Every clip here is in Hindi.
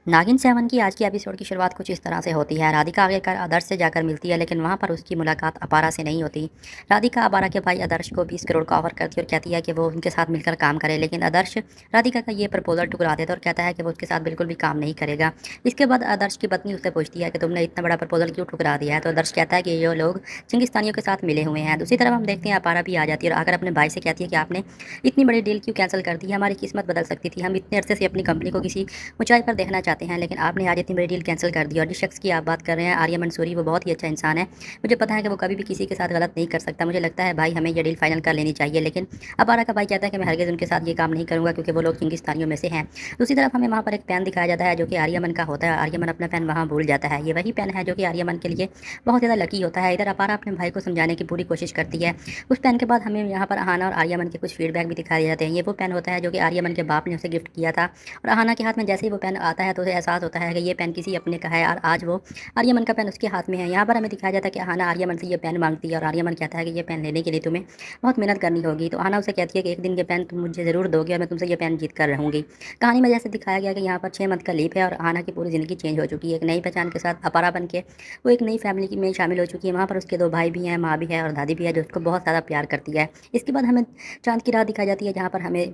नागिन 7 की आज की एपिसोड की शुरुआत कुछ इस तरह से होती है। राधिका आखिरकार आदर्श से जाकर मिलती है, लेकिन वहाँ पर उसकी मुलाकात अपारा से नहीं होती। राधिका अपारा के भाई आदर्श को 20 करोड़ का ऑफर करती है और कहती है कि वो उनके साथ मिलकर काम करे, लेकिन आदर्श राधिका का ये प्रपोजल ठुकरा देता है और कहता है कि वो उसके साथ बिल्कुल भी काम नहीं करेगा। इसके बाद आदर्श की पत्नी उससे पूछती है कि तुमने इतना बड़ा प्रपोजल क्यों ठुकरा दिया है, तो आदर्श कहता है कि ये लोग चिंगिस्तानियों के साथ मिले हुए हैं। दूसरी तरफ हम देखते हैं अपारा भी आ जाती है और आकर अपने भाई से कहती है कि आपने इतनी बड़ी डील क्यों कैंसिल कर दी है, हमारी किस्मत बदल सकती थी। हम इतने अरसे से अपनी कंपनी को किसी ऊंचाई पर देखना चाहते हैं, लेकिन आपने आज इतनी बड़ी डील कैंसिल कर दी। और जिस शख्स की आप बात कर रहे हैं, आर्या मंसूरी, वो बहुत ही अच्छा इंसान है। मुझे पता है कि वो कभी भी किसी के साथ गलत नहीं कर सकता। मुझे लगता है भाई हमें ये डील फाइनल कर लेनी चाहिए। लेकिन अपारा का भाई कहता है कि मैं हरगिज़ उनके साथ ये काम नहीं करूंगा, क्योंकि वो लोग चिंगिस्तानियों में से हैं। दूसरी तरफ हमें वहाँ पर एक पेन दिखाया जाता है जो कि आर्यमन का होता है। आर्यमन अपना पेन वहाँ भूल जाता है। ये वही पेन है जो कि आर्यमन के लिए बहुत ज़्यादा लकी होता है। इधर अपारा अपने भाई को समझाने की पूरी कोशिश करती है। उस पेन के बाद हमें यहाँ पर अहाना और आर्यमन के कुछ फीडबैक भी दिखाए जाते हैं। ये वो पेन होता है जो कि आर्यमन के बाप ने उसे गिफ्ट किया था। और अहाना के हाथ में जैसे ही वो पेन आता है तो उसे एहसास होता है कि ये पेन किसी अपने का है, और आज वो आर्यमन का पेन उसके हाथ में है। यहाँ पर हमें दिखाया जाता है कि अहाना आर्यमन से ये पेन मांगती है और आर्यमन कहता है कि ये पेन लेने के लिए तुम्हें बहुत मेहनत करनी होगी। तो अहाना उसे कहती है कि एक दिन ये पेन तुम मुझे ज़रूर दोगे और मैं तुमसे ये पेन जीत कर रहूँगी। कहानी में जैसे दिखाया गया कि यहाँ पर 6 मंथ का लीप है और अहाना की पूरी ज़िंदगी चेंज हो चुकी है। एक नई पहचान के साथ अपारा बन के वो एक नई फैमिली में शामिल हो चुकी है। वहाँ पर उसके 2 भाई भी हैं, माँ भी है और दादी भी है, जो उसको बहुत ज़्यादा प्यार करती है। इसके बाद हमें चाँद की रात दिखाई जाती है, जहाँ पर हमें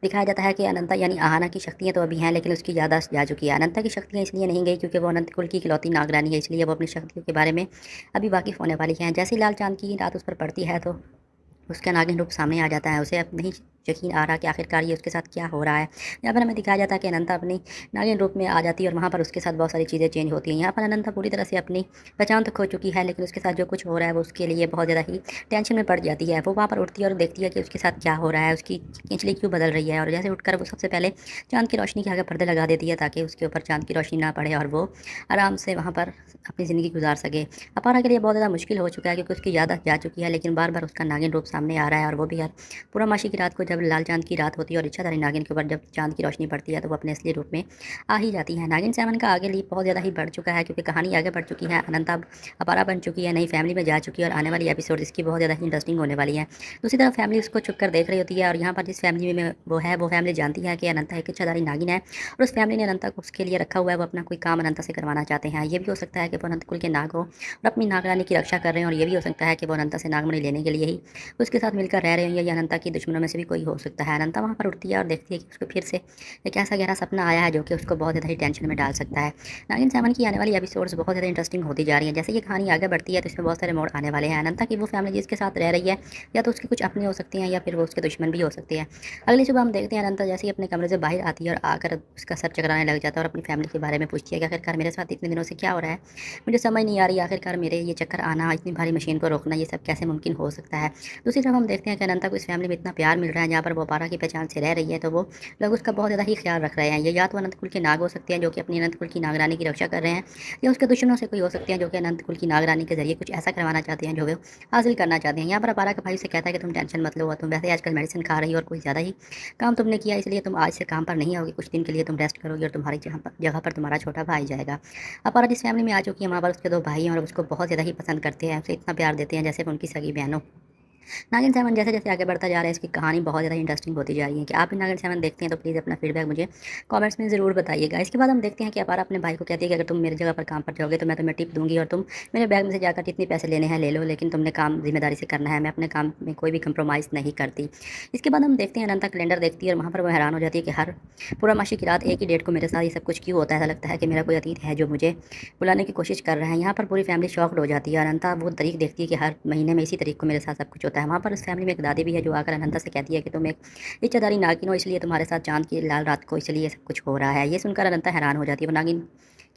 दिखाया जाता है कि अनंता यानी आहाना की शक्तियाँ तो अभी हैं, लेकिन उसकी याददाश्त जा चुकी है। अनंता की शक्तियाँ इसलिए नहीं गई क्योंकि वो अनंत कुल की इकलौती नागरानी है, इसलिए वो अपनी शक्तियों के बारे में अभी वाकिफ़ होने वाली हैं। जैसे ही लाल चाँद की रात उस पर पड़ती है तो उसका नागिन रूप सामने आ जाता है। उसे अब नहीं यकीन आ रहा कि आखिरकार ये उसके साथ क्या हो रहा है। यहाँ पर हमें दिखाया जाता है कि अनंता अपनी नागिन रूप में आ जाती है और वहाँ पर उसके साथ बहुत सारी चीज़ें चेंज होती हैं। यहाँ पर अनंता पूरी तरह से अपनी पहचान तो खो चुकी है, लेकिन उसके साथ जो कुछ हो रहा है वो उसके लिए बहुत ज़्यादा ही टेंशन में पड़ जाती है। वो वहाँ पर उठती है और देखती है कि उसके साथ क्या हो रहा है, उसकी खींचली क्यों बदल रही है। और जैसे उठकर वो सबसे पहले चाँद की रोशनी के आगे पर्दे लगा देती है, ताकि उसके ऊपर चाँद की रोशनी ना पड़े और वो आराम से वहाँ पर अपनी ज़िंदगी गुजार सके। अपारा के लिए बहुत ज़्यादा मुश्किल हो चुका है, क्योंकि उसकी याददाश्त जा चुकी है, लेकिन बार बार उसका नागिन रूप सामने आ रहा है। और वो भी यार पूर्णमासी की रात को, जब लाल चाँद की रात होती है और इच्छाधारी नागिन के ऊपर जब चाँद की रोशनी पड़ती है, तो वो अपने असली रूप में आ ही जाती है। नागिन 7 का आगे लीप बहुत ज़्यादा ही बढ़ चुका है, क्योंकि कहानी आगे बढ़ चुकी है। अनंता अब अपारा बन चुकी है, नई फैमिली में जा चुकी है और आने वाली एपिसोड इसकी बहुत ज़्यादा ही इंटरेस्टिंग होने वाली है। दूसरी तरफ फैमिली उसको छुप कर देख रही होती है, और यहाँ पर जिस फैमिली में वो फैमिली जानती है कि अनंता एक इच्छाधारी नागिन है और उस फैमिली ने अनंता को उसके लिए रखा हुआ है। वो अपना कोई काम अनंता से करवाना चाहते हैं। ये भी हो सकता है कि वो अनंत कुल के नाग हो और अपनी नागरानी की रक्षा कर रहे हैं, और ये भी हो सकता है कि वो अनंता से नागमणि लेने के लिए ही उसके साथ मिलकर रह रहे हैं, या अनंता की दुश्मनों में से भी कोई हो सकता है। अनंता वहाँ पर उठती है और देखती है कि उसको फिर से एक ऐसा गहरा सपना आया है जो कि उसको बहुत ज़्यादा ही टेंशन में डाल सकता है। नागिन 7 की आने वाली एपिसोड्स बहुत ज़्यादा इंटरेस्टिंग होती जा रही है। जैसे ये कहानी आगे बढ़ती है तो इसमें बहुत सारे मोड़ आने वाले हैं। अनंता की वो फैमिली जिसके साथ रह रही है, या तो उसके कुछ अपने हो सकते हैं या फिर वो उसके दुश्मन भी हो सकते हैं। अगली सुबह हम देखते हैं अनंता जैसे ही अपने कमरे से बाहर आती है और आकर उसका सर चकराने लग जाता है और अपनी फैमिली के बारे में पूछती है कि आखिरकार मेरे साथ इतने दिनों से क्या हो रहा है। मुझे समझ नहीं आ रही आखिरकार मेरे ये चक्कर आना, इतनी भारी मशीन को रोकना, ये सब कैसे मुमकिन हो सकता है। दूसरी तरफ हम देखते हैं कि अनंता को इस फैमिली में इतना प्यार मिल रहा है, जहाँ पर वो अपारा की पहचान से रह रही है, तो वो लोग उसका बहुत ज़्यादा ही ख्याल रख रहे हैं। ये या तो अनंत कुल के नाग हो सकते हैं जो कि अपनी अनंत कुल की नागरानी की रक्षा कर रहे हैं, या उसके दुश्मनों से कोई हो सकते हैं जो कि अनंत कुल की नागरानी के जरिए कुछ ऐसा करवाना चाहते हैं जो वो हासिल करना चाहते हैं। यहाँ पर अपारा का भाई से कहता है कि तुम टेंशन मत लो, तुम वैसे आजकल मेडिसिन खा रही हो और कोई ज़्यादा ही काम तुमने किया, इसलिए तुम आज से काम पर नहीं आओगी। कुछ दिन के लिए तुम रेस्ट करोगी और तुम्हारी जगह पर तुम्हारा छोटा भाई जाएगा। अपारा जिस फैमिली में आ चुकी है, वहाँ पर उसके 2 भाई हैं और उसको बहुत ज़्यादा ही पसंद करते हैं, उसे इतना प्यार देते हैं जैसे वो उनकी सगी बहनों। नागिन 7 जैसे-जैसे आगे बढ़ता जा रहा है, इसकी कहानी बहुत ज़्यादा इंटरेस्टिंग होती जा रही है। कि आप भी नागिन 7 देखते हैं तो प्लीज़ अपना फीडबैक मुझे कमेंट्स में ज़रूर बताइएगा। इसके बाद हम देखते हैं कि अपारा अपने भाई को कहती है कि अगर तुम मेरी जगह पर काम पर जाओगे तो मैं तुम्हें टिप दूँगी, और तुम मेरे बैग में से जाकर जितने पैसे लेने हैं ले लो, लेकिन तुमने काम ज़िम्मेदारी से करना है। मैं अपने काम में कोई भी कंप्रोमाइज़ नहीं करती। इसके बाद हम देखते हैं अनंता कैलेंडर देखती है और वहाँ पर वो हैरान हो जाती है कि हर पूर्णमासी की रात एक ही डेट को मेरे साथ ये सब कुछ क्यों होता है। ऐसा लगता है कि मेरा कोई अतीत है जो मुझे बुलाने की कोशिश कर रहा है। यहाँ पर पूरी फैमिली शॉक्ड हो जाती है। अनंता वो तारीख देखती है कि हर महीने में इसी तारीख को मेरे साथ सब कुछ होता है। वहाँ पर उस फैमिली में एक दादी भी है जो आकर अनंता से कहती है कि तुम एक इच्छाधारी नागिन हो, इसलिए तुम्हारे साथ चाँद की लाल रात को इसलिए सब कुछ हो रहा है। ये सुनकर अनंता हैरान हो जाती है। वो नागिन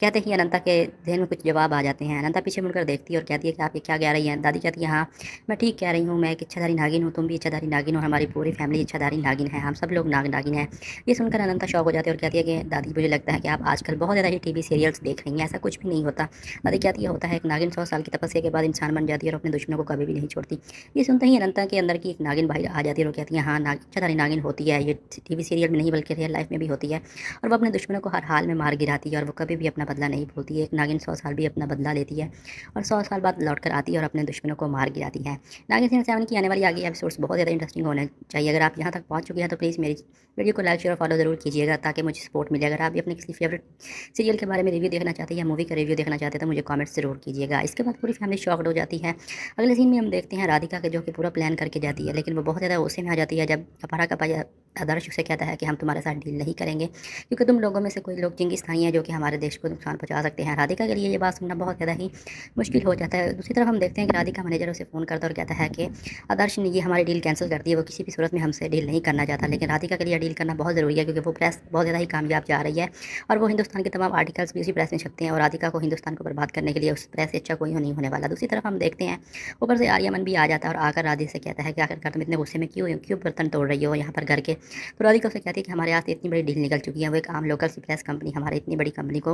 कहते ही अनंता के ज़हन में कुछ जवाब आ जाते हैं। अनंता पीछे मुड़कर देखती है और कहती है कि आप ये क्या कह रही हैं? दादी कहती है, हाँ, मैं ठीक कह रही हूँ, मैं एक इच्छाधारी नागिन हूँ, तुम भी इच्छाधारी नागिन हो, हमारी पूरी फैमिली इच्छाधारी नागिन है, हम सब लोग नागिन हैं। ये सुनकर अनंता शॉक हो जाती है और कहती है कि दादी, मुझे लगता है कि आप आजकल बहुत ज़्यादा ही टीवी सीरियल्स देख रही हैं, ऐसा कुछ भी नहीं होता। दादी कहती है, होता है, एक नागिन 100 साल की तपस्या के बाद इंसान बन जाती है और अपने दुश्मनों को कभी भी नहीं छोड़ती। ये सुनते ही अनंता के अंदर की एक नागिन बाहर आ जाती है और कहती है, हाँ, इच्छाधारी नागिन होती है, ये टीवी सीरियल में नहीं बल्कि रियल लाइफ में भी होती है, और वो अपने दुश्मनों को हर हाल में मार गिराती है और वो कभी भी अपना अपना बदला नहीं भूलती है। एक नागिन 100 साल भी अपना बदला लेती है और 100 साल बाद लौट कर आती है और अपने दुश्मनों को मार गिराती है। नागिन सीज़न 7 की आने वाली आगे एपिसोड्स बहुत ज़्यादा इंटरेस्टिंग होने चाहिए। अगर आप यहाँ तक पहुँच चुके हैं तो प्लीज़ मेरी वीडियो को लाइक शेयर और फॉलो ज़रूर कीजिएगा ताकि मुझे सपोर्ट मिले। अगर आप भी अपने किसी फेवरेट सीरियल के बारे में रिव्यू देखना चाहते हैं या मूवी का रिव्यू देखना चाहते हैं तो मुझे कमेंट्स ज़रूर कीजिएगा। इसके बाद पूरी फैमिली शॉक्ड हो जाती है। अगले सीन में हम देखते हैं राधिका के जो कि पूरा प्लान करके जाती है, लेकिन वो बहुत ज़्यादा गुस्से में आ जाती है जब अपारा का भाई आदर्श उसे कहता है कि हम तुम्हारे साथ डील नहीं करेंगे क्योंकि तुम लोगों में से कोई लोग चिंगिस खाई हैं जो कि हमारे देश को नुकसान पहुंचा सकते हैं। राधिका के लिए ये बात सुनना बहुत ज़्यादा ही मुश्किल हो जाता है। दूसरी तरफ हम देखते हैं कि राधिका मैनेजर उसे फ़ोन करता है और कहता है कि आदर्श ने ये हमारी डील कैंसिल कर दी है, वो किसी भी सूरत में हमसे डील नहीं करना चाहता। लेकिन राधिका के लिए डील करना बहुत ज़रूरी है क्योंकि वो प्रेस बहुत ज़्यादा ही कामयाब जा रही है और वो हिंदुस्तान के तमाम आर्टिकल्स भी उसी प्रेस में छपते हैं और राधिका को हिंदुस्तान को बर्बाद करने के लिए उस प्रेस से अच्छा कोई नहीं होने वाला। दूसरी तरफ हम देखते हैं ऊपर से आर्यमन भी आ जाता है और आकर राधिका से कहता है कि आखिरकार तुम इतने गुस्से में क्यों क्यों बर्तन तोड़ रही हो यहाँ पर घर के। तो राधिका उसे कहती है कि हमारे यहाँ से इतनी बड़ी डील निकल चुकी है, वो एक आम लोकल सी प्रेस कंपनी हमारी इतनी बड़ी कंपनी को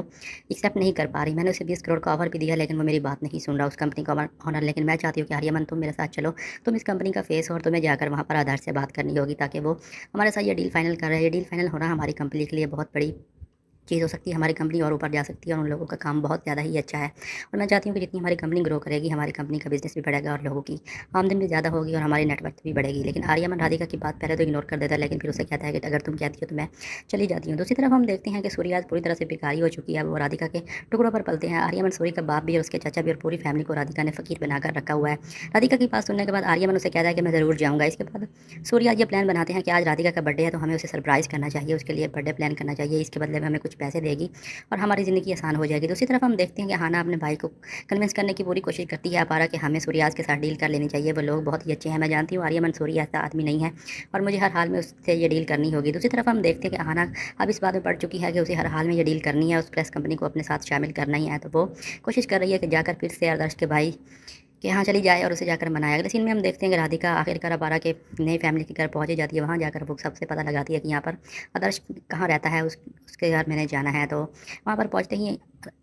एक्सेप्ट नहीं कर पा रही। मैंने उसे 20 करोड़ का ऑफर भी दिया लेकिन वो मेरी बात नहीं सुन रहा, उस कंपनी का ऑनर। लेकिन मैं चाहती हूँ कि आर्यमन तुम मेरे साथ चलो, तुम इस कंपनी का फेस हो और तुम्हें जाकर वहाँ पर आदर्श से बात करनी होगी ताकि वो हमारे साथ ये डील फाइनल कर रहे हैं। ये डील फाइनल होना हमारी कंपनी के लिए बहुत बड़ी चीज़ हो सकती है, हमारी कंपनी और ऊपर जा सकती है और उन लोगों का काम बहुत ज़्यादा ही अच्छा है। और मैं चाहती हूँ कि जितनी हमारी कंपनी ग्रो करेगी हमारी कंपनी का बिजनेस भी बढ़ेगा और लोगों की आमदनी भी ज़्यादा होगी और हमारी नेटवर्क भी बढ़ेगी। लेकिन आर्यमन राधिका की बात पहले तो इग्नोर कर देता है लेकिन फिर उसे कहता है कि अगर तुम कहती हो तो मैं चली जाती हूँ। दूसरी तरफ हम देखते हैं कि सूर्य आज पूरी तरह से भिखारी हो चुकी है, वो राधिका के टुकड़ों पर पलते हैं। आर्यमन सूर्य का बाप भी और उसके चाचा भी और पूरी फैमिली को राधिका ने फ़कीर बनाकर रखा हुआ है। राधिका की बात सुनने के बाद आर्यमन उसे कहता है कि मैं ज़रूर जाऊँगा। इसके बाद सूर्य आज ये प्लान बनाते हैं कि आज राधिका का बर्थडे है तो हमें उसे सरप्राइज़ करना चाहिए, उसके लिए बर्थडे प्लान करना चाहिए। इसके बदले में हमें कुछ पैसे देगी और हमारी ज़िंदगी आसान हो जाएगी। दूसरी तरफ हम देखते हैं कि हाना अपने भाई को कन्विंस करने की पूरी कोशिश करती है अपारा कि हमें सूर्याज के साथ डील कर लेनी चाहिए, वो लोग बहुत ही अच्छे हैं। मैं जानती हूँ आर्यमन सूर्य ऐसा आदमी नहीं है और मुझे हर हाल में उससे ये डील करनी होगी। दूसरी तरफ हम देखते हैं कि हाना अब इस बात में पड़ चुकी है कि उसे हर हाल में ये डील करनी है, उस प्रेस कंपनी को अपने साथ शामिल करना ही है। तो वो कोशिश कर रही है कि जाकर फिर से आदर्श के भाई कि यहाँ चली जाए और उसे जाकर मनाया। अगले सीन में हम देखते हैं कि राधिका आखिरकार अपारा के नई फैमिली के घर पहुँच जाती है। वहाँ जाकर वो सबसे पता लगाती है कि यहाँ पर आदर्श कहाँ रहता है, उसके घर मैंने जाना है। तो वहाँ पर पहुँचते ही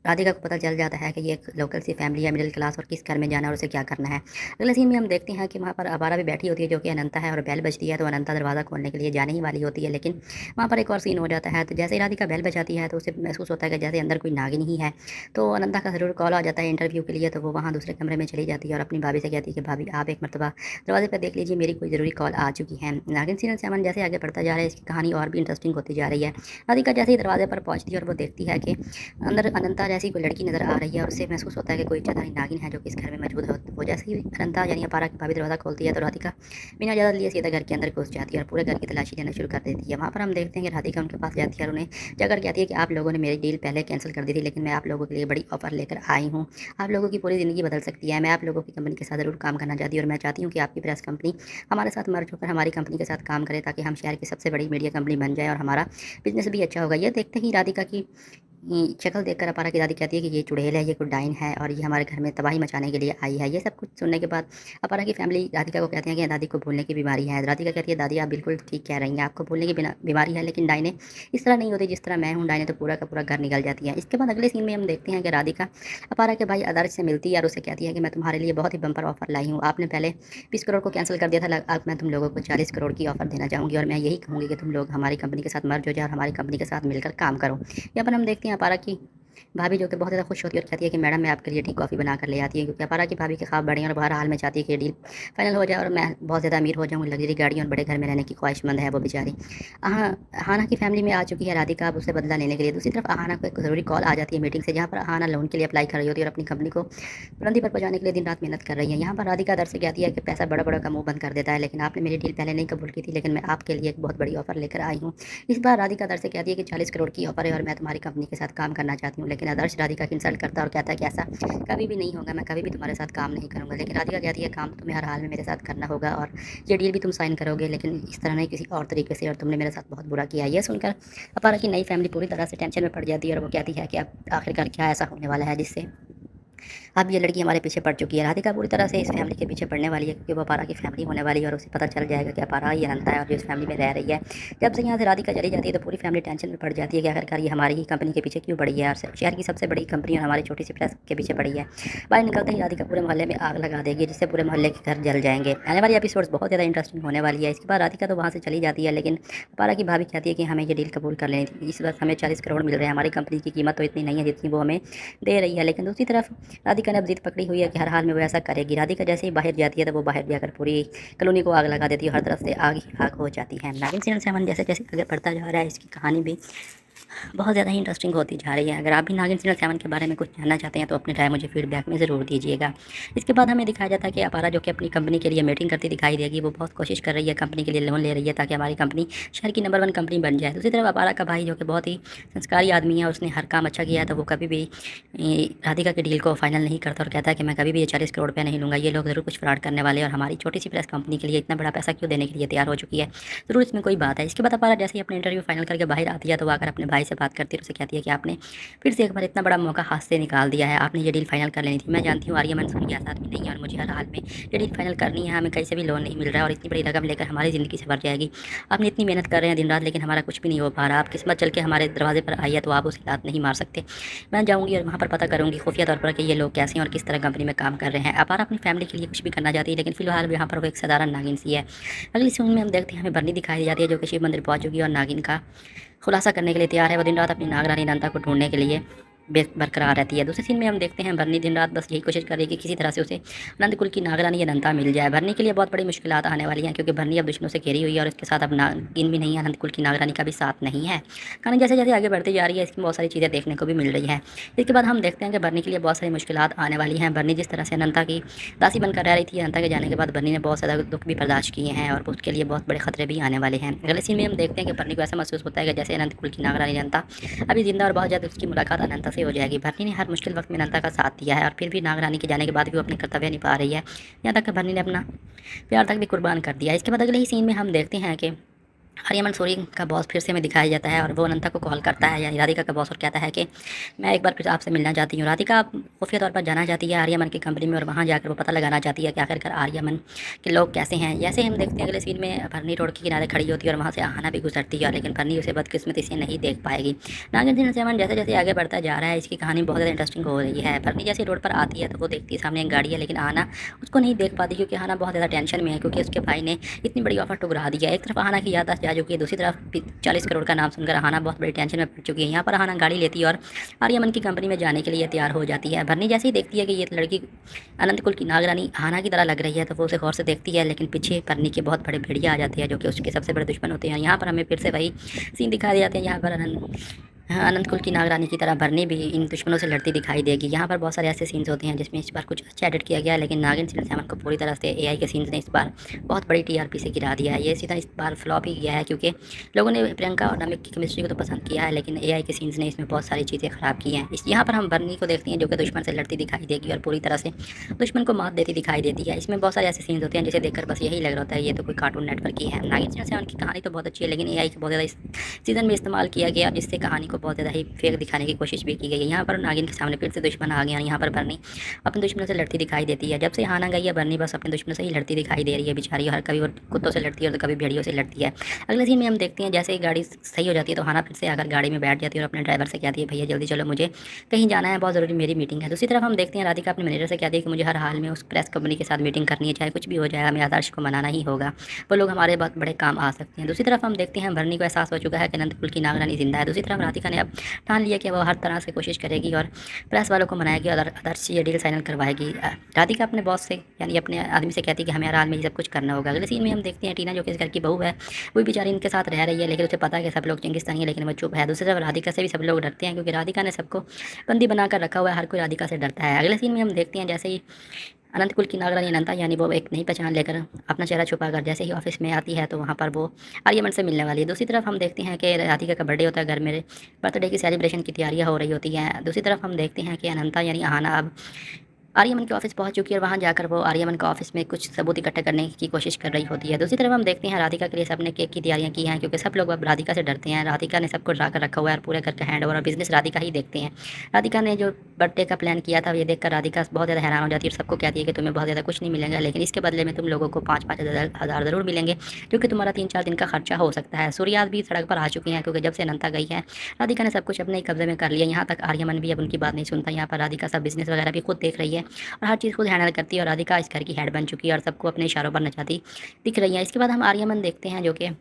राधिका को पता चल जाता है कि ये एक लोकल सी फैमिली है, मिडिल क्लास, और किस घर में जाना है और उसे क्या करना है। अगले सीन में हम देखते हैं कि वहाँ पर अपारा भी बैठी होती है जो कि अनंता है और बेल बजती है तो अनंता दरवाज़ा खोलने के लिए जाने ही वाली होती है। लेकिन वहाँ पर एक और सीन हो जाता है। तो जैसे ही राधिका बेल बजाती है तो उसे महसूस होता है कि जैसे अंदर कोई नागिन ही है। तो अनंता का ज़रूर कॉल आ जाता है इंटरव्यू के लिए। तो वो वहाँ दूसरे कमरे में चली जाती है और अपनी भाभी से कहती है कि भाभी आप एक मरतबा दरवाजे पर देख लीजिए, मेरी कोई ज़रूरी कॉल आ चुकी है। नागिन सीरियल 7 जैसे आगे बढ़ता जा रहा है इसकी कहानी और भी इंटरेस्टिंग होती जा रही है। राधिका जैसे ही दरवाजे पर पहुँचती है और वो देखती है कि अंदर अनंता जैसी कोई लड़की नज़र आ रही है और उससे महसूस होता है कि कोई चादानी नागिन है जो कि इस घर में मौजूद है। वो जैसे ही अनंता यानी अपारा की भाभी दरवाज़ा खोलती है तो राधिका बिना इजाज़त लिए सीधा घर के अंदर घुस जाती है और पूरे घर की तलाशी लेना शुरू कर देती है। वहाँ पर हम देखते हैं कि राधिका उनके पास जाती है और उन्हें जाकर कहती है कि आप लोगों ने मेरी डील पहले कैंसिल कर दी थी लेकिन मैं आप लोगों के लिए बड़ी ऑफर लेकर आई हूँ, आप लोगों की पूरी ज़िंदगी बदल सकती है। मैं आप लोगों की कंपनी के साथ ज़रूर काम करना चाहती हूँ और मैं चाहती हूँ कि आपकी प्रेस कंपनी हमारे साथ मर्ज होकर हमारी कंपनी के साथ काम करे ताकि हम शहर की सबसे बड़ी मीडिया कंपनी बन जाए और हमारा बिजनेस भी अच्छा होगा। ये देखते ही राधिका की शक्ल देखकर अपारा की दादी कहती है कि ये चुड़ैल है, ये कुडाइन है और ये हमारे घर में तबाही मचाने के लिए आई है। ये सब कुछ सुनने के बाद अपारा की फैमिली राधिका को कहती है कि दादी को भूलने की बीमारी है। राधिका कहती है दादी आप बिल्कुल ठीक कह रही हैं, आपको भूलने की बीमारी है, लेकिन डाइने इस तरह नहीं होती जिस तरह मैं हूँ। डाइने तो पूरा का पूरा घर निकल जाती है। इसके बाद अगले सीन में हम देखते हैं कि राधिका अपारा के भाई आदर्श से मिलती है और उसे कहती है कि मैं तुम्हारे लिए बहुत ही बम्पर ऑफर लाई हूँ। आपने पहले 20 करोड़ को कैंसिल कर दिया था, अब मैं तुम लोगों को 40 करोड़ की ऑफर देना चाहूँगी और मैं यही कहूँगी कि तुम लोग हमारी कंपनी के साथ मर्ज हो जाए और हमारी कंपनी के साथ मिलकर काम करो। यहाँ पर हम देखते हैं अपारा की भाभी जो कि बहुत ज़्यादा खुश होती है और कहती है कि मैडम मैं आपके लिए टी कॉफ़ी बना कर ले आती है क्योंकि अपारा की भाभी के ख्वाब बड़े हैं और हर हाल में चाहती है कि ये डील फाइनल हो जाए और मैं बहुत ज़्यादा अमीर हो जाऊँ, लग्जरी गाड़ी और बड़े घर में रहने की ख्वाहिशमंद है वो बेचारी। हाना की फैमिली में आ चुकी है राधिका अब उसे बदला लेने के लिए। दूसरी तरफ हाना को एक ज़रूरी कॉल आ जाती है मीटिंग से जहाँ पर हाना लोन के लिए अप्लाई कर रही होती है और अपनी कंपनी को बुलंदी पर पहुँचाने के लिए दिन रात मेहनत कर रही है। यहाँ पर राधिका दर से कहती है कि पैसा बड़ा बड़ा का मुँह बंद कर देता है, लेकिन आपने मेरी डील पहले नहीं कबूल की थी लेकिन मैं आपके लिए एक बहुत बड़ी ऑफर लेकर आई हूँ। इस बार राधिका दर से कहती है कि 40 करोड़ की ऑफर है और मैं तुम्हारी कंपनी के साथ काम करना चाहती हूँ। लेकिन आदर्श राधिका की इंसल्ट करता है और कहता है कि ऐसा कभी भी नहीं होगा, मैं कभी भी तुम्हारे साथ काम नहीं करूँगा। लेकिन राधिका कहती है काम तो तुम्हें हर हाल में मेरे साथ करना होगा और ये डील भी तुम साइन करोगे, लेकिन इस तरह नहीं किसी और तरीके से, और तुमने मेरे साथ बहुत बुरा किया। यह सुनकर अपारा की नई फैमिली पूरी तरह से टेंशन में पड़ जाती है और वो कहती है कि अब आखिरकार क्या ऐसा होने वाला है जिससे अब ये लड़की हमारे पीछे पड़ चुकी है। राधिका पूरी तरह से इस फैमिली के पीछे पड़ने वाली है, क्योंकि वो अपारा की फैमिली होने वाली है और उसे पता चल जाएगा कि अपारा ही अनंता है और जो इस फैमिली में रह रही है। जब से यहाँ से राधिका चली जाती है तो पूरी फैमिली टेंशन में पड़ जाती है कि आखिरकार ये हमारी ही कंपनी के पीछे क्यों पड़ी है और शहर की सबसे बड़ी कंपनी और हमारी छोटी सी प्रेस के पीछे पड़ी है। बाहर निकलते ही राधिका पूरे मोहल्ले में आग लगा देगी, जिससे पूरे मोहल्ले के घर जल जाएंगे। आने वाली एपिसोड्स बहुत ज़्यादा इंटरेस्टिंग होने वाली है। इसके बाद राधिका तो वहाँ से चली जाती है, लेकिन अपारा की भाभी कहती है कि हमें ये डील कबूल कर लेनी थी। इस वक्त हमें 40 करोड़ मिल रहे हैं, हमारी कंपनी की कीमत तो इतनी नहीं है जितनी वो हमें दे रही है। लेकिन दूसरी तरफ राधिका ने अब जिद पकड़ी हुई है कि हर हाल में वो ऐसा करेगी। राधिका जैसे ही बाहर जाती है तो वो बाहर जाकर पूरी कॉलोनी को आग लगा देती है, हर तरफ से आग ही आग हो जाती है। नागिन सीरियल 7 जैसे जैसे आगे बढ़ता जा रहा है, इसकी कहानी भी बहुत ज़्यादा ही इंटरेस्टिंग होती जा रही है। अगर आप भी नागिन सीरियल 7 के बारे में कुछ जानना चाहते हैं तो अपनी राय मुझे फीडबैक में ज़रूर दीजिएगा। इसके बाद हमें दिखाया जाता है कि अपारा जो कि अपनी कंपनी के लिए मीटिंग करती दिखाई देगी, वो बहुत कोशिश कर रही है, कंपनी के लिए लोन ले रही है ताकि हमारी कंपनी शहर की नंबर 1 कंपनी बन जाए। दूसरी तरफ अपारा का भाई जो कि बहुत ही संस्कारी आदमी है, उसने हर काम अच्छा किया है, तो वो कभी भी राधिका के डील को फाइनल नहीं करता और कहता है कि मैं कभी भी ये 40 करोड़ रुपये नहीं लूँगा, ये लोग ज़रूर कुछ फ्रॉड करने वाले हैं और हमारी छोटी सी प्रेस कंपनी के लिए इतना बड़ा पैसा क्यों देने के लिए तैयार हो चुकी है, ज़रूर इसमें कोई बात है। इसके बाद अपारा जैसे ही अपने इंटरव्यू फाइनल करके बाहर आती है तो वो आकर अपने भाई से बात करती है, उसे कहती है कि आपने फिर से एक बार इतना बड़ा मौका हाथ से निकाल दिया है, आपने ये डील फाइनल कर लेनी थी। मैं जानती हूँ आर्या मंसूर के साथ भी नहीं है और मुझे हर हाल में ये डील फाइनल करनी है, हमें कहीं से भी लोन नहीं मिल रहा है और इतनी बड़ी रकम लेकर हमारी ज़िंदगी से भर जाएगी। आपने इतनी मेहनत कर रहे हैं दिन रात, लेकिन हमारा कुछ भी नहीं हो पा रहा। आप किस्मत चल के हमारे दरवाजे पर आई है तो आप उसे लात नहीं मार सकते। मैं जाऊँगी और वहाँ पर पता करूँगी खुफिया तौर पर कि ये लोग कैसे हैं और किस तरह कंपनी में काम कर रहे हैं। अपारा अपनी फैमिली के लिए कुछ भी करना चाहती है, लेकिन फिलहाल यहाँ पर वो एक साधारण नागिन सी है। अगली सीन में हम देखते हैं हमें बरनी दिखाई जाती है, जो कि शिव मंदिर पहुँच चुकी है और नागिन का खुलासा करने के लिए तैयार है। वो दिन रात अपनी नागरानी अनंता को ढूंढने के लिए बरकरार रहती है। दूसरे सीन में हम देखते हैं बरनी दिन रात बस यही कोशिश कर रही है कि किसी तरह से उसे अनंत कुल की नागरानी अनंता मिल जाए। बरनी के लिए बहुत बड़ी मुश्किलात आने वाली हैं, क्योंकि बरनी अब दुश्मनों से घेरी हुई है और इसके साथ अब नागिन भी नहीं है, अनंत कुल की नागरानी का भी साथ नहीं है। कहानी जैसे जैसे आगे बढ़ती जा रही है, इसकी बहुत सारी चीज़ें देखने को भी मिल रही है। इसके बाद हम देखते हैं कि बरनी के लिए बहुत सारी मुश्किलात आने वाली हैं। बरनी जिस तरह से अनंता की दासी बनकर रह रही थी, अनंता के जाने के बाद बरनी ने बहुत ज़्यादा दुख भी बर्दाश्त किए हैं और उसके लिए बहुत बड़े खतरे भी आने वाले हैं। अगले सीन में हम देखते हैं कि बरनी को ऐसा महसूस होता है कि जैसे अनंत कुल की नागरानी अनंता अभी जिंदा और बहुत जल्द उसकी मुलाकात अनंता से हो जाएगी। बरनी ने हर मुश्किल वक्त में अनंता का साथ दिया है और फिर भी नागरानी के जाने के बाद भी वो अपने कर्तव्य निभा रही है। यहाँ तक कि बरनी ने अपना प्यार तक भी कुर्बान कर दिया। इसके बाद अगले ही सीन में हम देखते हैं कि आर्या मंसूरी का बॉस फिर से हमें दिखाया जाता है और वो अनंता को कॉल करता है, यानी राधिका का बॉस, और कहता है कि मैं एक बार फिर आपसे मिलना चाहती हूँ। राधिका खुफिया तौर पर जाना चाहती है आर्यमन की कंपनी में और वहाँ जाकर वो पता लगाना चाहती है कि आखिरकार आर्यमन के लोग कैसे हैं। जैसे हम देखते हैं अगले सीन में भरनी रोड के किनारे खड़ी होती है और वहाँ से आहाना भी गुजरती है, लेकिन भरनी उसे बदकिस्मती से नहीं देख पाएगी। नागिन सीरियल 7 जैसे जैसे आगे बढ़ता जा रहा है, इसकी कहानी बहुत ज़्यादा इंटरेस्टिंग हो रही है। भरनी जैसे रोड पर आती है तो वो देखती है सामने एक गाड़ी है, लेकिन आहाना उसको नहीं देख पाती, क्योंकि आहाना बहुत ज़्यादा टेंशन में है, क्योंकि उसके भाई ने इतनी बड़ी ऑफर ठुकरा दी है। एक तरफ आहाना की याददाश्त जा चुकी है, दूसरी तरफ 40 करोड़ का नाम सुनकर आहाना बहुत बड़ी टेंशन में पड़ चुकी है। यहाँ पर आहाना गाड़ी लेती है और आर्यमन की कंपनी में जाने के लिए तैयार हो जाती है। भरनी जैसे ही देखती है कि ये लड़की अनंत कुल की नागरानी आहाना की तरह लग रही है तो वो उसे गौर से देखती है, लेकिन पीछे भरनी के बहुत बड़े भेड़िया आ जाते हैं जो कि उसके सबसे बड़े दुश्मन होते हैं। यहाँ पर हमें फिर से वही सीन दिखाई जाते हैं, यहाँ पर अनंत कुल की नागरानी की तरह भरनी भी इन दुश्मनों से लड़ती दिखाई देगी। यहाँ पर बहुत सारे ऐसे सीन्स होते हैं जिसमें इस बार कुछ अच्छा एडिट किया गया है, लेकिन नागिन सीरियल 7 को पूरी तरह से एआई के सीन्स ने इस बार बहुत बड़ी टीआरपी से गिरा दिया है। ये सीधा इस बार फ्लॉप ही गया है, क्योंकि लोगों ने प्रियंका और नमिक की केमिस्ट्री को तो पसंद किया है, लेकिन एआई के सीन्स ने इसमें बहुत सारी चीज़ें ख़राब की हैं। यहाँ पर हम भरनी को देखते हैं जो कि दुश्मन से लड़ती दिखाई देगी और पूरी तरह से दुश्मन को मात देती दिखाई देती है। इसमें बहुत सारे ऐसे सीन्स होते हैं जिसे देखकर बस यही लग रहा होता है ये तो कोई कार्टून नेटवर्क की है। नागिन सीरियल 7 की कहानी तो बहुत अच्छी है, लेकिन एआई का बहुत ज़्यादा इस सीजन में इस्तेमाल किया गया, जिससे कहानी को बहुत ज़्यादा ही फेक दिखाने की कोशिश भी की गई है। यहाँ पर नागिन के सामने फिर से दुश्मन आ गया। यहाँ पर बरनी अपने दुश्मनों से लड़ती दिखाई देती है। जब से आहाना गई है बरनी बस अपने दुश्मनों से ही लड़ती दिखाई दे रही है बेचारी, हर कभी वो कुत्तों से लड़ती है और कभी भेड़ियों से लड़ती है। अगले सीन में हम देखते हैं जैसे ही गाड़ी सही हो जाती है तो आहाना फिर से आकर गाड़ी में बैठ जाती है और अपने ड्राइवर से कहती है भैया जल्दी चलो, मुझे कहीं जाना है, बहुत ज़रूरी मेरी मीटिंग है। दूसरी तरफ हम देखते हैं राधिका अपने मैनेजर से कहती है कि मुझे हर हाल में उस प्रेस कंपनी के साथ मीटिंग करनी है, चाहे कुछ भी हो जाए, हमें आदर्श को मनाना ही होगा, वो लोग हमारे बहुत बड़े काम आ सकते हैं। दूसरी तरफ हम देखते हैं भरनी को एहसास हो चुका है कि अनंत कुल की नागरानी जिंदा है। दूसरी तरफ राधिका ने अब ठान लिया कि वो हर तरह से कोशिश करेगी और प्रेस वालों को मनाएगी और आदर्श ये डील फाइनल करवाएगी। राधिका अपने बॉस से यानी अपने आदमी से कहती है कि हमें हर हाल में ये सब कुछ करना होगा। अगले सीन में हम देखते हैं टीना जो कि इस घर की बहू है, वो बेचारी इनके साथ रह रही है, लेकिन उसे पता है कि सब लोग चिंगिस्तानी है, लेकिन वो चुप है। दूसरी तरफ राधिका से भी सब लोग डरते हैं, क्योंकि राधिका ने सबको बंदी बनाकर रखा हुआ है, हर कोई राधिका से डरता है। अगले सीन में हम देखते हैं जैसे ही अनंत कुल की नागरानी अनंता यानी वो एक नई पहचान लेकर अपना चेहरा छुपाकर जैसे ही ऑफिस में आती है तो वहाँ पर वो आर्यमन से मिलने वाली है। दूसरी तरफ हम देखते हैं कि राधिका का बर्थडे होता है, घर में बर्थडे की सेलिब्रेशन की तैयारियाँ हो रही होती हैं। दूसरी तरफ हम देखते हैं कि अनंता यानी आहाना अब आर्यमन के ऑफिस पहुंच चुकी है और वहां जाकर वो आर्यमन के ऑफिस में कुछ सबूत इकट्ठा करने की कोशिश कर रही होती है। दूसरी तरफ हम देखते हैं राधिका के लिए सबने केक की तैयारियां की हैं, क्योंकि सब लोग अब राधिका से डरते हैं। राधिका ने सबको डरा कर रखा हुआ है और पूरे घर का हैंड ओवर और बिजनेस राधिका ही देखते हैं। राधिका ने जो बर्थडे का प्लान किया था ये देखकर राधिका बहुत ज़्यादा हैरान हो जाती है और सबको कहती है कि तुम्हें बहुत ज़्यादा कुछ नहीं मिलेगा, लेकिन इसके बदले में तुम लोगों को 5-5 हज़ार ज़रूर मिलेंगे, क्योंकि तुम्हारा 3-4 दिन का खर्चा हो सकता है। सूर्याज भी सड़क पर आ चुकी हैं, क्योंकि जब से अनंता गई है राधिका ने सब कुछ अपने ही कब्जे में कर लिया। यहाँ तक आर्यमन भी अब उनकी बात नहीं सुनता। यहाँ पर राधिका सब बिजनेस वगैरह भी खुद देख रही है और हर चीज़ खुद हैंडल करती है और राधिका इस घर की हेड बन चुकी है और सबको अपने इशारों पर नचाती दिख रही है। इसके बाद हम आर्यमन देखते हैं जो कि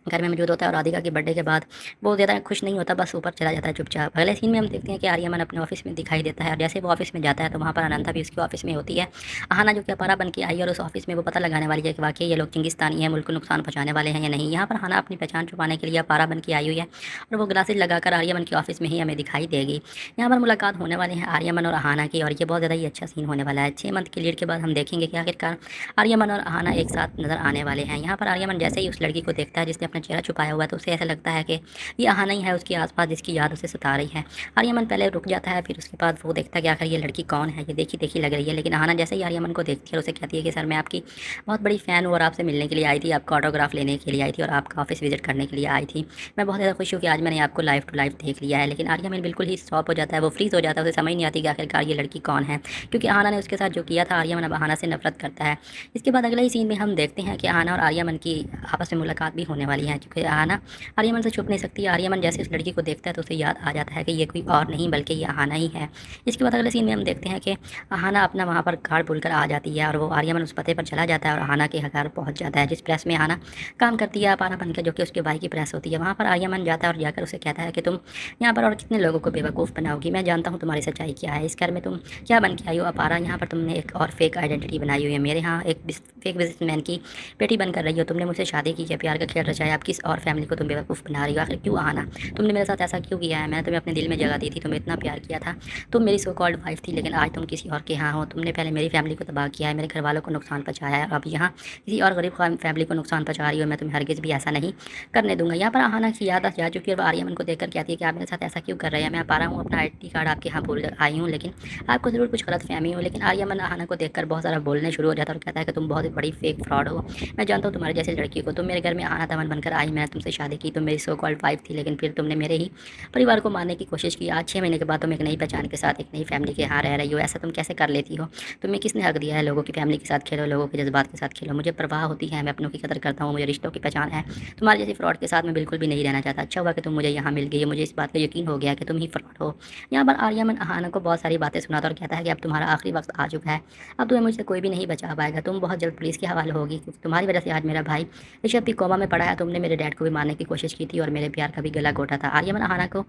घर में मौजूद होता है और राधिका के बर्थडे के बाद वो ज़्यादा खुश नहीं होता, बस ऊपर चला जाता है चुपचाप। अगले सीन में हम देखते हैं कि आर्यमन अपने ऑफिस में दिखाई देता है और जैसे वो ऑफिस में जाता है तो वहाँ पर अनंता भी उसके ऑफिस में होती है। अहाना जो कि अपारा बन के आई है और उस ऑफिस में वो पता लगाने वाली है कि वाकई ये लोग चिंगिस्तानी है, मुल्क को नुकसान पहुँचाने वाले हैं या नहीं। यहाँ पर अहाना अपनी पहचान छुपाने के लिए अपारा बन के आई हुई है और वो ग्लासेज लगाकर आर्यमन के ऑफिस में ही हमें दिखाई देगी। यहाँ पर मुलाकात होने वाली है आर्यमन और अहाना की और ये बहुत ज़्यादा ही अच्छा सीन होने वाला है। 6 मंथ की लीड के बाद हम देखेंगे कि आखिरकार आर्यमन और अहाना एक साथ नजर आने वाले हैं। यहाँ पर आर्यमन जैसे ही उस लड़की को देखता है जिसने अपना चेहरा छुपाया हुआ है तो उसे ऐसा लगता है कि ये अहाना ही है उसके आसपास जिसकी याद उसे सता रही है। आर्यमन पहले रुक जाता है, फिर उसके बाद वो देखता है कि आखिर ये लड़की कौन है, ये देखी देखी लग रही है। लेकिन अहाना जैसे ही आर्यमन को देखती है और उसे कहती है कि सर मैं आपकी बहुत बड़ी फ़ैन हूँ और आपसे मिलने के लिए आई थी, आपका ऑटोग्राफ लेने के लिए आई थी और आपका ऑफिस विजिट करने के लिए आई थी। मैं बहुत ज़्यादा खुश हूँ कि आज मैंने आपको लाइव टू लाइव देख लिया है। लेकिन आर्यमन बिल्कुल ही स्टॉप हो जाता है, वो फ्रीज़ हो जाता है, उसे समझ नहीं आती कि आखिरकार ये लड़की कौन है, क्योंकि अहाना ने उसके साथ जो किया था आर्यमन अब अहाना से नफरत करता है। इसके बाद अगले ही सीन में हम देखते हैं कि अहाना और आर्यमन की आपस में मुलाकात भी होने वाली है, क्योंकि अहाना आर्यमन से छुप नहीं सकती। आर्यमन जैसे उस लड़की को देखता है तो उसे याद आ जाता है कि ये कोई और नहीं बल्कि ये अहाना ही है। इसके बाद अगले सीन में हम देखते हैं कि अहाना अपना वहाँ पर कार्ड भूल कर आ जाती है और वो आर्यमन उस पते पर चला जाता है और अहाना के घर पहुँच जाता है, जिस प्रेस में अहाना काम करती है अपारा बन के, जो कि उसके भाई की प्रेस होती है। वहाँ पर आर्यमन जाता है और जाकर उसे कहता है कि तुम यहाँ पर और कितने लोगों को बेवकूफ़ बनाओगी, मैं जानता हूँ तुम्हारी सच्चाई क्या है, इस घर में तुम क्या बन के आई हो अपारा। यहाँ पर तुमने एक और फेक आइडेंटिटी बनाई हुई है, मेरे यहाँ एक फेक बिजनेसमैन की बेटी बनकर रही हो, तुमने मुझसे शादी की है, प्यार का खेल रचाया, अब किस और फैमिली को तुम बेवकूफ़ बना रही हो। आखिर क्यों आना, तुमने मेरे साथ ऐसा क्यों किया है, मैंने तुम्हें अपने दिल में जगह दी थी, तुम्हें इतना प्यार किया था, तुम मेरी सो कॉल्ड वाइफ थी, लेकिन आज तुम किसी और के यहाँ हो। तुमने पहले मेरी फैमिली को तबाह किया है, मेरे घर वालों को नुकसान पहुँचाया है, अब यहाँ किसी और गरीब फैमिली को नुकसान पहुँचा रही हो। मैं तुम्हें हरगिज़ भी ऐसा नहीं करने दूंगा। यहाँ पर अहाना की याद जा चुकी है और आर्यमन को देखकर कहती है कि आप मेरे साथ ऐसा क्यों कर रहे हैं, मैं अपारा हूँ, अपना आईडी कार्ड आपके यहाँ भूल आई हूँ, लेकिन आपको ज़रूर कुछ गलत फहमी हो। लेकिन आर्यमन अहाना को देखकर बहुत सारा बोलने शुरू हो जाता है और कहता है कि तुम बहुत बड़ी फेक फ्रॉड हो, मैं जानता हूँ तुम्हारे जैसी लड़की को, तुम मेरे घर में आना तमन बनकर आई, मैं तुमसे शादी की, तुम मेरी सो कॉल्ड वाइफ थी, लेकिन फिर तुमने मेरे ही परिवार को मारने की कोशिश की। आज 6 महीने के बाद तुम एक नई पहचान के साथ एक नई फैमिली के यहाँ रह रही हो, ऐसा तुम कैसे कर लेती हो, तुम्हें किसने हक दिया है लोगों की फैमिली के साथ खेलो, लोगों के जज्बात के साथ खेलो। मुझे परवाह होती है, मैं अपनों की कदर करता हूँ, मुझे रिश्तों की पहचान है, तुम्हारे जैसे फ्रॉड के साथ मैं बिल्कुल भी नहीं रहना चाहता। अच्छा हुआ कि तुम मुझे यहाँ मिल गई, मुझे इस बात का यकीन हो गया कि तुम ही फ्रॉड हो। यहाँ पर आर्यमन अहाना को बहुत सारी बातें सुनाता और कहता है कि अब तुम्हारा आखिरी वक्त आ चुका है, अब तुम्हें मुझसे कोई भी नहीं बचा पाएगा, तुम बहुत जल्द पुलिस के हवाले होगी, क्योंकि तुम्हारी वजह से आज मेरा भाई ऋषभ भी कोमा में पड़ा है, तुमने मेरे डैड को भी मारने की कोशिश की थी और मेरे प्यार का भी गला घोटा था। आर्यमन अहाना को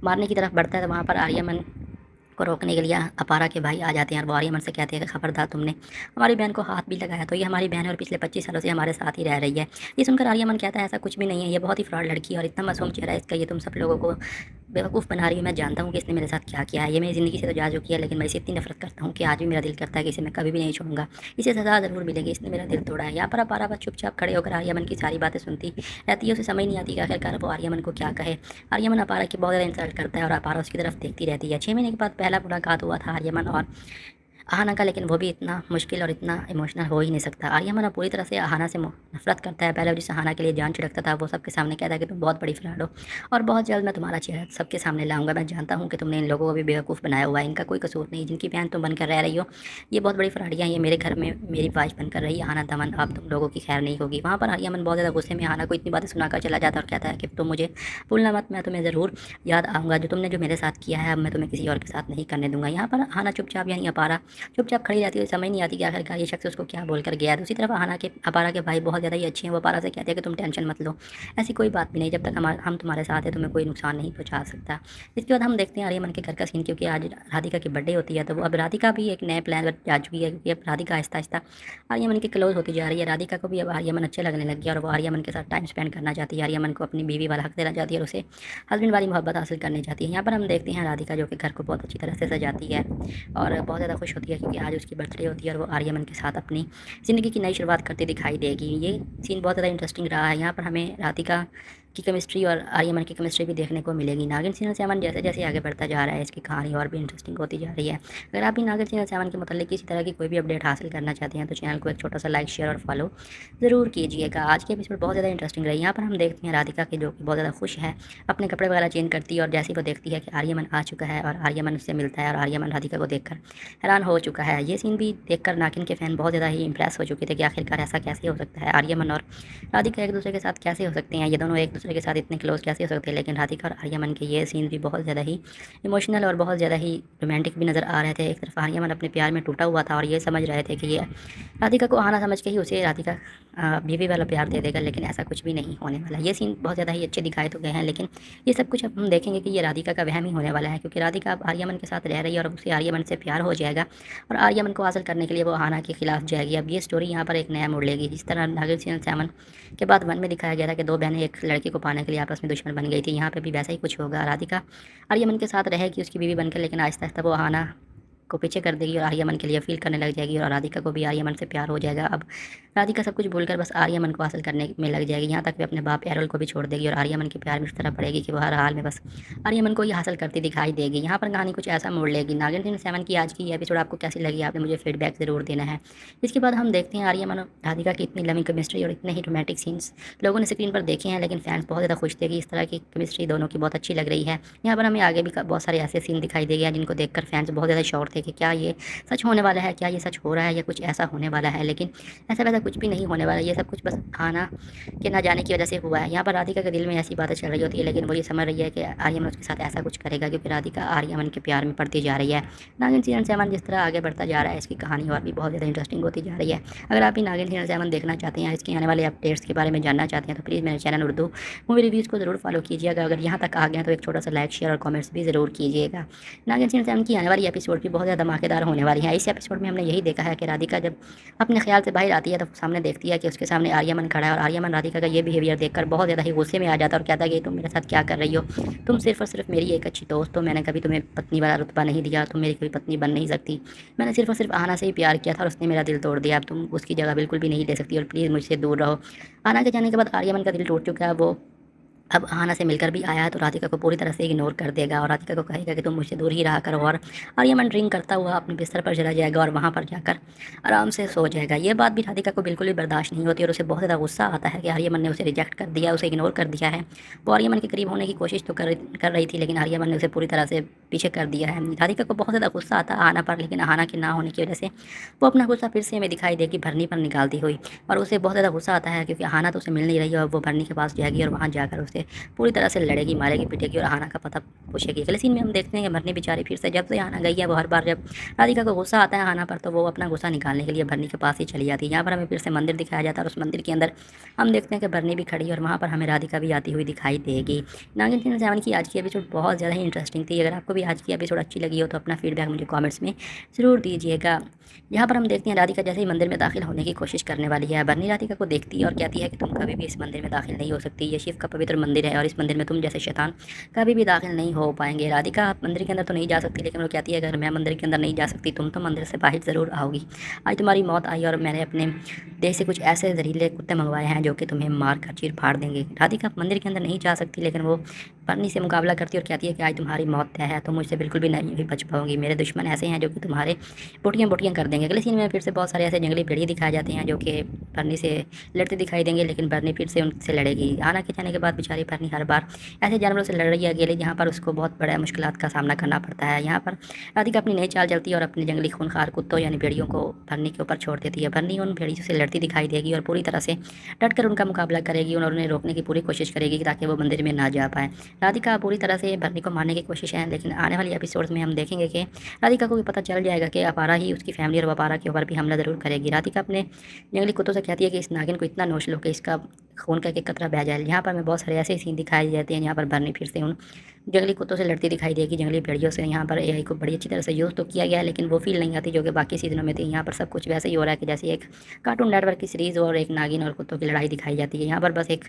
मारने की तरफ बढ़ता है तो वहाँ पर आर्यमन को रोकने के लिए अपारा के भाई आ जाते हैं और वो आर्यमन से कहते हैं कि खबरदार, तुमने हमारी बहन को हाथ भी लगाया तो ये हमारी बहन है और पिछले 25 सालों से हमारे साथ ही रह रही है। ये सुनकर आर्यमन कहता है ऐसा कुछ भी नहीं है, ये बहुत ही फ्रॉड लड़की है और इतना मासूम चेहरा है इसका, ये तुम सब लोगों को बेवकूफ़ बना रही हूँ, मैं जानता हूँ कि इसने मेरे साथ क्या किया है, ये मेरी ज़िंदगी से तो जा चुकी है, लेकिन मैं इसे इतनी नफरत करता हूँ कि आज भी मेरा दिल करता है कि इसे मैं कभी भी नहीं छोड़ूंगा, इसे सज़ा ज़रूर मिलेगी, इसने मेरा दिल तोड़ा है। यहाँ पर अपारा बस चुपचाप खड़े होकर आर्यमन की सारी बातें सुनती रहती है, उसे समझ नहीं आती कि आखिरकार वो आर्यमन को क्या कहे। आर्यमन अपारा की बहुत ज़्यादा इंसल्ट करता है और अपारा उसकी तरफ देखती रहती है। 6 महीने के बाद पहला मुलाकात हुआ था आर्यमन और अहाना का, लेकिन वो भी इतना मुश्किल और इतना इमोशनल हो ही नहीं सकता। आर्यमन अब पूरी तरह से अहाना से नफरत करता है। पहले जिस अहाना के लिए जान छिड़कता था वो सबके सामने कहता है कि तुम बहुत बड़ी फ्रॉड हो और बहुत जल्द मैं तुम्हारा चेहरा सबके सामने लाऊंगा। मैं जानता हूँ कि तुमने इन लोगों को भी बेवकूफ़ बनाया हुआ है, इनका कोई कसूर नहीं, जिनकी बहन तुम बनकर रह रही हो ये बहुत बड़ी फ्रॉडियाँ, ये मेरे घर में मेरी वाइफ बनकर रही अहाना दमन, अब तुम लोगों की खैर नहीं होगी। वहाँ पर आर्यमन बहुत ज़्यादा गुस्से में अहाना को इतनी बातें सुनाकर चला जाता है और कहता है कि तुम मुझे भूलना मत, मैं तुम्हें ज़रूर याद आऊँगा, जो तुमने जो मेरे साथ किया है अब मैं तुम्हें किसी और के साथ नहीं करने दूंगा। यहाँ पर अहाना चुपचाप यानी अपारा चुपचाप खड़ी रहती है, समझ नहीं आती कि आखिरकार ये शख्स उसको क्या बोलकर गया है। दूसरी तरफ अपारा के भाई बहुत ज़्यादा ही अच्छे हैं, वो अपारा से कहते हैं कि तुम टेंशन मत लो, ऐसी कोई बात भी नहीं, जब तक हम तुम्हारे साथ हैं तुम्हें कोई नुकसान नहीं पहुँचा सकता। इसके बाद हम देखते हैं आर्यमन के घर का सीन, क्योंकि आज राधिका की बर्थडे होती है तो वो अब राधिका भी एक नए प्लान पर जा चुकी है, क्योंकि अब राधिका आहिस्ता आहिस्ता आर्यमन के क्लोज होती जा रही है। राधिका को भी अब आर्यमन अच्छे लगने लग गया और वो आर्यमन के साथ टाइम स्पेंड करना चाहती है, आर्यमन को अपनी बीवी वाला हक देना चाहती है और उसे हस्बैंड वाली मोहब्बत हासिल करनी चाहती है। यहाँ पर हम देखते हैं राधिका जो कि घर को बहुत अच्छी तरह से सजाती है और बहुत ज़्यादा खुश होती है, क्योंकि आज उसकी बर्थडे होती है और वो आर्यमन के साथ अपनी ज़िंदगी की नई शुरुआत करती दिखाई देगी। ये सीन बहुत ज़्यादा इंटरेस्टिंग रहा है। यहाँ पर हमें राधिका की केमिस्ट्री और आर्यमन की केमिस्ट्री भी देखने को मिलेगी। नागिन सीरियल 7 जैसे जैसे आगे बढ़ता जा रहा है, इसकी कहानी और भी इंटरेस्टिंग होती जा रही है। अगर आप भी नागिन सीरियल 7 के मतलब किसी तरह की कोई भी अपडेट हासिल करना चाहते हैं तो चैनल को एक छोटा सा लाइक, शेयर और फॉलो ज़रूर कीजिएगा। आज के एपिसोड बहुत ज़्यादा इंटरेस्टिंग रही। यहाँ पर हम देखते हैं राधिका की, जो कि बहुत ज़्यादा खुश है, अपने कपड़े वगैरह चेंज करती है और जैसे ही वो देखती है कि आर्यमन आ चुका है और आर्यमन उससे मिलता है और आर्यमन राधिका को देखकर हैरान हो चुका है। ये सीन भी देखकर नागिन के फैन बहुत ज़्यादा ही इंप्रेस हो चुके थे कि आखिरकार ऐसा कैसे हो सकता है, आर्यमन और राधिका एक दूसरे के साथ कैसे हो सकते हैं, ये दोनों एक दूसरे के साथ इतने क्लोज कैसे हो सकते हैं। लेकिन राधिका और आर्यमन के ये सीन भी बहुत ज़्यादा ही इमोशनल और बहुत ज़्यादा ही रोमांटिक भी नज़र आ रहे थे। एक तरफ आर्यमन अपने प्यार में टूटा हुआ था और ये समझ रहे थे कि ये राधिका को आना समझ के ही उसे राधिका बीवी वाला प्यार दे देगा, लेकिन ऐसा कुछ भी नहीं होने वाला। ये सीन बहुत ज़्यादा ही अच्छे दिखाए तो गए हैं, लेकिन ये सब कुछ अब हम देखेंगे कि ये राधिका का वहम ही होने वाला है, क्योंकि राधिका अब आर्यमन के साथ रह रही है और उसे आर्यमन से प्यार हो जाएगा और आर्यमन को हासिल करने के लिए वो आना के खिलाफ जाएगी। अब ये स्टोरी यहाँ पर एक नया मोड़ लेगी। जिस तरह नागिन सीरियल 7 के बाद 1 में दिखाया गया था कि दो बहनें एक लड़के को पाने के लिए आपस में दुश्मन बन गई थी, यहाँ पे भी वैसा ही कुछ होगा। राधिका आर्यमन के साथ रहेगी उसकी बीवी बनकर, लेकिन आहिस्ता आहिस्ता वो आना को पीछे कर देगी और आर्यमन के लिए फील करने लग जाएगी और राधिका को भी आर्यमन से प्यार हो जाएगा। अब राधिका सब कुछ भूलकर बस आर्यमन को हासिल करने में लग जाएगी, यहाँ तक वे अपने बाप एरोल को भी छोड़ देगी और आर्यमन के प्यार में इस तरह पड़ेगी कि वो हर हाल में बस आर्यमन को ही हासिल करती दिखाई देगी। यहाँ पर कहानी कुछ ऐसा मोड़ लेगी। नागिन सीरियल 7 की आज की ये एपिसोड आपको कैसी लगी, आपने मुझे फीडबैक ज़रूर देना है। इसके बाद हम देखते हैं आर्यमन और राधिका की इतनी लंबी केमिस्ट्री और इतने ही रोमांटिक सीन्स लोगों ने स्क्रीन पर देखे हैं, लेकिन फैंस बहुत ज़्यादा खुश थे कि इस तरह की केमिस्ट्री दोनों की बहुत अच्छी लग रही है। यहाँ पर हमें आगे भी बहुत सारे ऐसे सीन दिखाई दे गए जिनको देखकर फैंस बहुत ज़्यादा शॉक थे कि क्या ये सच होने वाला है, क्या ये सच हो रहा है या कुछ ऐसा होने वाला है। लेकिन ऐसा वैसा कुछ भी नहीं होने वाला, ये सब कुछ बस आना के ना जाने की वजह से हुआ है। यहाँ पर राधिका के दिल में ऐसी बातें चल रही होती है, लेकिन वो ये समझ रही है कि आर्यमन उसके साथ ऐसा कुछ करेगा, क्योंकि राधिका आर्यमन के प्यार में पड़ती जा रही है। नागिन सीरियल 7 जिस तरह आगे बढ़ता जा रहा है, इसकी कहानी और भी बहुत ज़्यादा इंटरेस्टिंग होती जा रही है। अगर आप भी नागिन सीरियल 7 देखना चाहते हैं, इसके आने वाले अपडेट्स के बारे में जानना चाहते हैं, तो प्लीज़ मेरे चैनल उर्दू मूवी रिव्यूज़ को ज़रूर फॉलो कीजिएगा। अगर यहाँ तक आ गए तो एक छोटा सा लाइक, शेयर और कमेंट्स भी ज़रूर कीजिएगा। नागिन सीरियल 7 की आने वाली एपिसोड भी बहुत ज़्यादा धमाकेदार होने वाली है। इस एपिसोड में हमने यही देखा है कि राधिका जब अपने ख्याल से बाहर आती है तो सामने देखती है कि उसके सामने आर्यमन खड़ा है और आर्यमन राधिका का ये बिहेवियर देखकर बहुत ज़्यादा ही गुस्से में आ जाता है और कहता है कि तुम मेरे साथ क्या कर रही हो, तुम सिर्फ और सिर्फ मेरी एक अच्छी दोस्त हो, मैंने कभी तुम्हें पत्नी वाला रुतबा नहीं दिया, तुम मेरी कोई पत्नी बन नहीं सकती, मैंने सिर्फ और सिर्फ आना से ही प्यार किया था और उसने मेरा दिल तोड़ दिया, अब तुम उसकी जगह बिल्कुल भी नहीं ले सकती और प्लीज़ मुझसे दूर रहो। आना के जाने के बाद आर्यमन का दिल टूट चुका है, वो अब आना से मिलकर भी आया है तो राधिका को पूरी तरह से इग्नोर कर देगा और राधिका को कहेगा कि तुम मुझसे दूर ही रहा करो, और आर्यमन ड्रिंक करता हुआ अपने बिस्तर पर चला जाएगा और वहाँ पर जाकर आराम से सो जाएगा। ये बात भी राधिका को बिल्कुल भी बर्दाश्त नहीं होती और उसे बहुत ज़्यादा गुस्सा आता है कि आर्यमन ने उसे रिजेक्ट कर दिया, उसे इग्नोर कर दिया है। वो आर्यमन के करीब होने की कोशिश तो कर रही थी, लेकिन आर्यमन ने उसे पूरी तरह से पीछे कर दिया है। राधिका को बहुत ज़्यादा गुस्सा आता है आना पर, लेकिन आना के ना होने की वजह से वो अपना गुस्सा फिर से हमें दिखाई देगी भरनी पर निकालती हुई, और उसे बहुत ज़्यादा गुस्सा आता है क्योंकि आना तो उसे मिल नहीं रही है और वो भरनी के पास जाएगी और वहाँ जाकर उसे पूरी तरह से लड़ेगी, मारेगी, पीटेगी और आना का पता पूछेगी। अगले सीन में हम देखते हैं कि भरनी बेचारी फिर से जब से आना गई है, वो हर बार जब राधिका को गुस्सा आता है आना पर तो वो अपना गुस्सा निकालने के लिए भरनी के पास ही चली जाती है। यहाँ पर हमें फिर से मंदिर दिखाया जाता है और उस मंदिर के अंदर हम देखते हैं कि भरनी भी खड़ी है और वहाँ पर हमें राधिका भी आती हुई दिखाई देगी। नागिन सीरियल 7 की आज की एपिसोड बहुत ज़्यादा ही इंटरेस्टिंग थी। अगर आपको भी आज की एपिसोड अच्छी लगी हो तो अपना फीडबैक मुझे कॉमेंट्स में ज़रूर दीजिएगा। यहाँ पर हम देखते हैं राधिका जैसे ही मंदिर में दाखिल होने की कोशिश करने वाली है, भरनी राधिका को देखती है और कहती है कि तुम कभी भी इस मंदिर में दाखिल नहीं हो सकती, ये शिव का पवित्र मंदिर है और इस मंदिर में तुम जैसे शैतान कभी भी दाखिल नहीं हो पाएंगे। राधिका आप मंदिर के अंदर तो नहीं जा सकती, लेकिन वो कहती है अगर मैं मंदिर के अंदर नहीं जा सकती तुम तो मंदिर से बाहर ज़रूर आओगी। आज तुम्हारी मौत आई और मैंने अपने देश से कुछ ऐसे जहरीले कुत्ते मंगवाए हैं जो कि तुम्हें मार कर चीर फाड़ देंगे। राधिका मंदिर के अंदर नहीं जा सकती, लेकिन वो भरनी से मुकाबला करती है और कहती है कि आज तुम्हारी मौत तय है, तुम मुझसे बिल्कुल भी नहीं भी बच पाओगी, मेरे दुश्मन ऐसे हैं जो कि तुम्हारे बोटियाँ बोटियाँ कर देंगे। अगले सीन में फिर से बहुत सारे ऐसे जंगली भेड़िए दिखाए जाते हैं जो कि भरनी से लड़ते दिखाई देंगे, लेकिन भरनी फिर से उनसे लड़ेगी। आना के जाने के बाद बेचारी भरनी हर बार ऐसे जानवरों से लड़ रही है अकेले, जहाँ पर उसको बहुत बड़ा मुश्किलात का सामना करना पड़ता है। यहाँ पर राधिका अपनी नई चाल चलती है और अपने जंगली खूंखार कुत्तों यानी भेड़ियों को भरनी के ऊपर छोड़ देती है। भरनी उन भेड़ियों से लड़ती दिखाई देगी और पूरी तरह से डटकर उनका मुकाबला करेगी और उन्हें रोकने की पूरी कोशिश करेगी ताकि वो मंदिर में ना जा पाए। राधिका पूरी तरह से भरनी को मारने की कोशिश है, लेकिन आने वाली एपिसोड्स में हम देखेंगे कि राधिका को भी पता चल जाएगा कि अपारा ही उसकी फैमिली और अपारा के ऊपर भी हमला ज़रूर करेगी। राधिका अपने जंगली कुत्तों से कहती है कि इस नागिन को इतना नोच लो कि इसका खून का एक कतरा बह जाए। यहाँ पर हमें बहुत सारे ऐसे सीन दिखाए जाते हैं। यहाँ पर भरनी फिर से उन जंगली कुत्तों से लड़ती दिखाई देगी, जंगली भेड़ियों से। यहाँ पर एआई को बड़ी अच्छी तरह से यूज़ तो किया गया है, लेकिन वो फील नहीं आती जो कि बाकी सीजनों में थी। यहाँ पर सब कुछ वैसे ही हो रहा है कि जैसे एक कार्टून नेटवर्क की सीरीज़ और एक नागिन और कुत्तों की लड़ाई दिखाई जाती है। यहाँ पर बस एक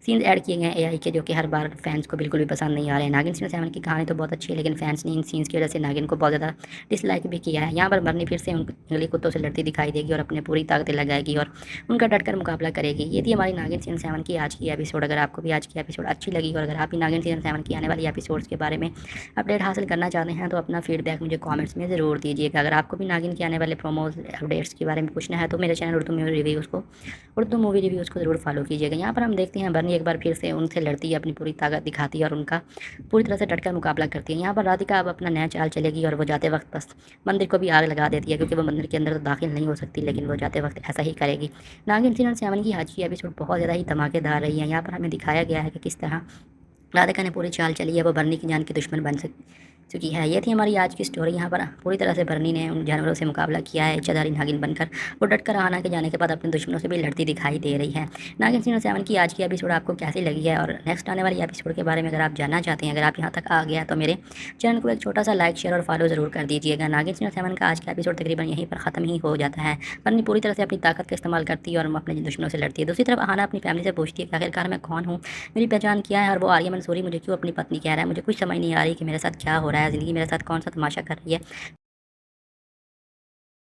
सीन ऐड किए गए हैं एआई के, जो कि हर बार फैंस को बिल्कुल भी पसंद नहीं आ रहे हैं। नागिन सीरियल 7 की कहानी तो बहुत अच्छी है, लेकिन फैंस ने इन सीन्स की वजह से नागिन को बहुत ज़्यादा डिसलाइक भी किया है। यहाँ पर भरनी फिर से उन जंगली कुत्तों से लड़ती दिखाई देगी और अपने पूरी ताकतें लगाएगी और उनका डटकर मुकाबला करेगी। ये थी हमारी नागिन सीज़न 7 की आज की एपिसोड। अगर आपको भी आज की एपिसोड अच्छी लगी और अगर आप भी नागिन सीज़न 7 की आने वाली एपिसोड्स के बारे में अपडेट हासिल करना चाहते हैं तो अपना फीडबैक मुझे कमेंट्स में ज़रूर दीजिएगा। अगर आपको भी नागिन के आने वाले प्रोमोज अपडेट्स के बारे में पूछना है तो मेरे चैनल उर्दू मूवी रिव्यूज़ को ज़रूर फॉलो कीजिएगा। यहाँ पर हम देखते हैं बर्नी एक बार फिर से उनसे लड़ती है, अपनी पूरी ताकत दिखाती है और उनका पूरी तरह से डटकर मुकाबला करती है। यहाँ पर राधिका अब अपना नया चाल चलेगी और वो जाते वक्त बस मंदिर को भी आग लगा देती है, क्योंकि वो मंदिर के अंदर तो दाखिल नहीं हो सकती, लेकिन वो जाते वक्त ऐसा ही करेगी। नागिन सीज़न 7 की आज की एपिसोड बहुत ज़्यादा ही धमाकेदार रही है। यहाँ पर हमें दिखाया गया है कि किस तरह राधिका ने पूरी चाल चली है, वो बर्नी की जान की दुश्मन बन चुकी है। ये थी हमारी आज की स्टोरी। यहाँ पर पूरी तरह से बर्नी ने उन जानवरों से मुकाबला किया है, इच्छाधारी नागिन बनकर। वो डटकर आना के जाने के बाद अपने दुश्मनों से भी लड़ती दिखाई दे रही है। नागिन सीज़न 7 की आज की एपिसोड आपको कैसी लगी है और नेक्स्ट आने वाली एपिसोड के बारे में अगर आप जानना चाहते हैं, अगर आप यहाँ तक आ गया तो मेरे चैनल को एक छोटा सा लाइक, शेयर और फॉलो ज़रूर कर दीजिएगा। नागिन सीज़न 7 का आज का एपिसोड तकरीबन यहीं पर ख़त्म ही हो जाता है। बर्नी पूरी तरह से अपनी ताकत का इस्तेमाल करती है और अपने दुश्मनों से लड़ती है। दूसरी तरफ आना अपनी फैमिली से पूछती है कि आखिरकार मैं कौन हूँ, मेरी पहचान क्या है, और वो आर्या मंसूरी मुझे क्यों अपनी पत्नी कह रहा है। मुझे कुछ समझ नहीं आ रही कि मेरे साथ क्या हो रहा है, ज़िंदगी मेरे साथ कौन सा तमाशा कर रही है।